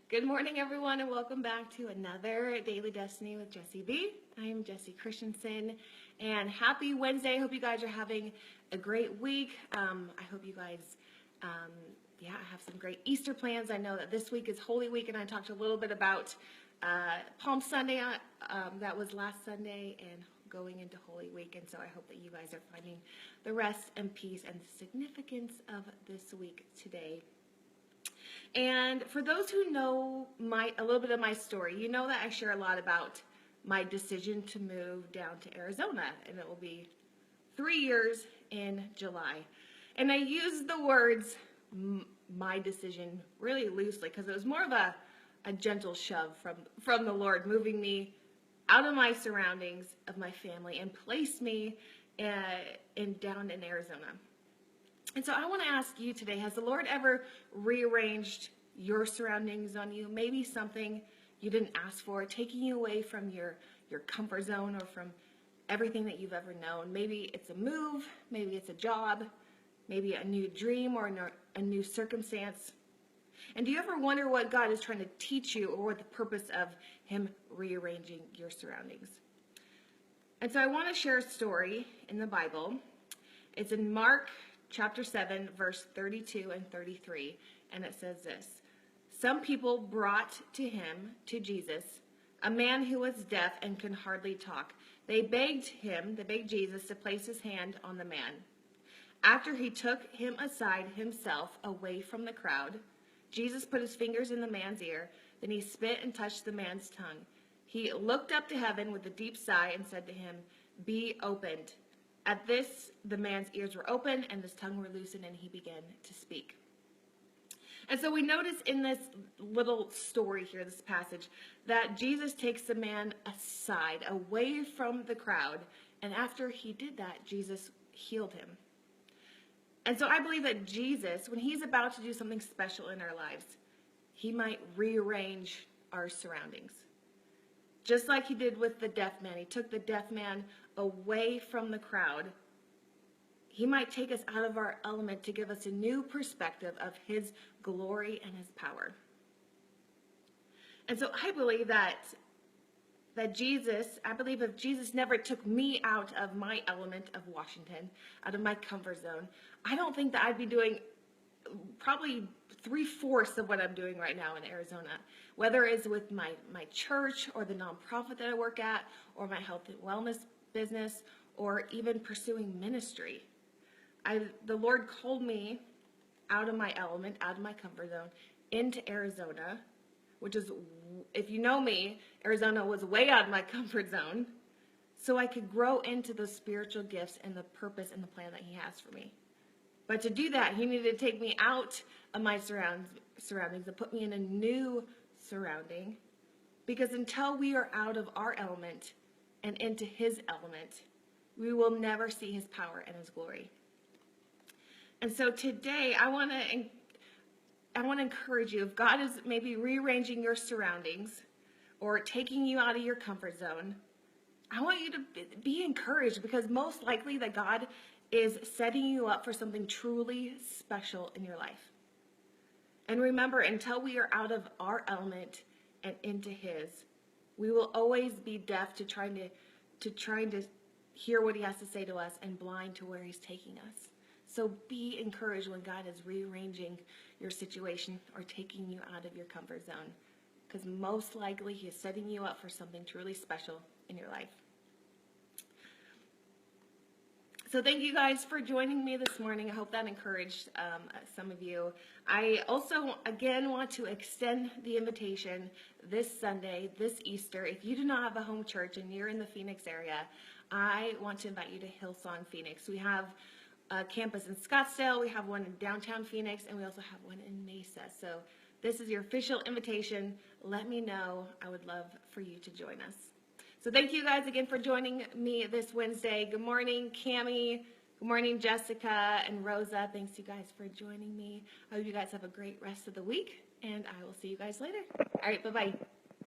Good morning, everyone, and welcome back to another Daily Destiny with Jessie B. I am Jessie Christensen, and happy Wednesday. I hope you guys are having a great week. I hope you guys, have some great Easter plans. I know that this week is Holy Week, and I talked a little bit about Palm Sunday. That was last Sunday, and going into Holy Week, and so I hope that you guys are finding the rest and peace and significance of this week today. And for those who know a little bit of my story, you know that I share a lot about my decision to move down to Arizona, and it will be 3 years in July. And I use the words my decision really loosely because it was more of a gentle shove from the Lord, moving me out of my surroundings of my family and placed me down in Arizona. And so I want to ask you today, has the Lord ever rearranged your surroundings on you? Maybe something you didn't ask for, taking you away from your comfort zone or from everything that you've ever known. Maybe it's a move, maybe it's a job, maybe a new dream or a new circumstance. And do you ever wonder what God is trying to teach you or what the purpose of Him rearranging your surroundings? And so I want to share a story in the Bible. It's in Mark chapter 7, verse 32 and 33, and it says this: Some people brought to Jesus, a man who was deaf and could hardly talk. They begged Jesus to place his hand on the man. After he took him aside himself away from the crowd, Jesus put his fingers in the man's ear. Then he spit and touched the man's tongue. He looked up to heaven with a deep sigh and said to him, "Be opened." At this, the man's ears were open and his tongue were loosened, and he began to speak. And so we notice in this little story here, this passage, that Jesus takes the man aside, away from the crowd, and after he did that, Jesus healed him. And so I believe that Jesus, when he's about to do something special in our lives, he might rearrange our surroundings. Just like he did with the deaf man. He took the deaf man away from the crowd. He might take us out of our element to give us a new perspective of his glory and his power. And so I believe that if Jesus never took me out of my element of Washington, out of my comfort zone, I don't think that I'd be doing probably 3/4 of what I'm doing right now in Arizona, whether it's with my church or the nonprofit that I work at, or my health and wellness business, or even pursuing ministry. The Lord called me out of my element, out of my comfort zone, into Arizona, which is, if you know me, Arizona was way out of my comfort zone, so I could grow into the spiritual gifts and the purpose and the plan that he has for me. But to do that, he needed to take me out of my surroundings and put me in a new surrounding, because until we are out of our element and into his element, we will never see his power and his glory. And so today, I want to encourage you, if God is maybe rearranging your surroundings or taking you out of your comfort zone, I want you to be encouraged, because most likely that God is setting you up for something truly special in your life. And remember, until we are out of our element and into his, we will always be deaf to trying to hear what he has to say to us and blind to where he's taking us. So be encouraged when God is rearranging your situation or taking you out of your comfort zone, because most likely he is setting you up for something truly special in your life. So thank you guys for joining me this morning. I hope that encouraged some of you. I also, again, want to extend the invitation this Sunday, this Easter. If you do not have a home church and you're in the Phoenix area, I want to invite you to Hillsong Phoenix. We have a campus in Scottsdale, we have one in downtown Phoenix, and we also have one in Mesa. So this is your official invitation. Let me know. I would love for you to join us. So thank you guys again for joining me this Wednesday. Good morning, Cammie. Good morning, Jessica and Rosa. Thanks you guys for joining me. I hope you guys have a great rest of the week, and I will see you guys later. All right, bye-bye.